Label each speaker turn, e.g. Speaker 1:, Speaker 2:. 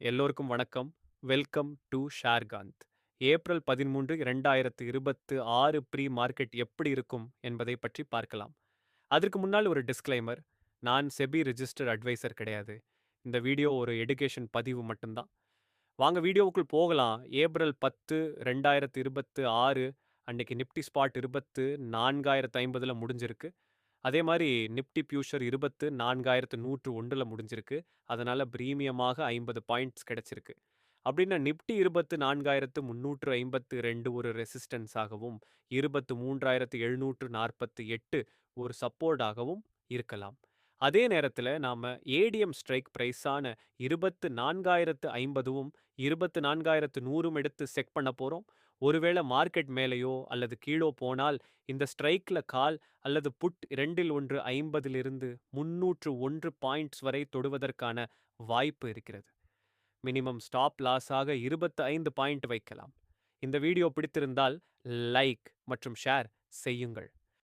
Speaker 1: எல்லோருக்கும் வணக்கம். Welcome to Sharekanth. April 13, 2026 pre market எப்படி இருக்கும் என்பதை பற்றி பார்க்கலாம். அதற்கு முன்னால் ஒரு டிஸ்க்ளைமர். நான் செபி ரிஜிஸ்டர்ட் அட்வைசர் கிடையாது. இந்த வீடியோ ஒரு எடுகேஷன் பதிவு மட்டும்தான். வாங்க வீடியோவுக்குள் போகலாம். ஏப்ரல் 10, 2026 அன்னைக்கு நிப்டி ஸ்பாட் 24,050ல முடிஞ்சிருக்கு. அதே மாதிரி நிப்டி ஃபியூச்சர் 24,101ல முடிஞ்சிருக்கு. அதனால பிரீமியமாக 50 பாயிண்ட்ஸ் கிடைச்சிருக்கு. அப்படின்னா நிப்டி 24,352 ஒரு ரெசிஸ்டன்ஸ் ஆகவும் 23,748 ஒரு சப்போர்ட் ஆகவும் இருக்கலாம். அதே நேரத்தில் நாம ஏடிஎம் ஸ்ட்ரைக் பிரைஸான 24,050வும் 24,100ம் எடுத்து செக் பண்ண போறோம். ஒருவேளை மார்க்கெட் மேலேயோ அல்லது கீழோ போனால் இந்த ஸ்ட்ரைக்ல கால் அல்லது புட் இரண்டில் ஒன்று 50லிருந்து 301 பாயிண்ட்ஸ் வரை தொடுவதற்கான வாய்ப்பு இருக்கிறது. மினிமம் ஸ்டாப் லாஸாக 25 பாயிண்ட் வைக்கலாம். இந்த வீடியோ பிடித்திருந்தால் லைக் மற்றும் ஷேர் செய்யுங்கள்.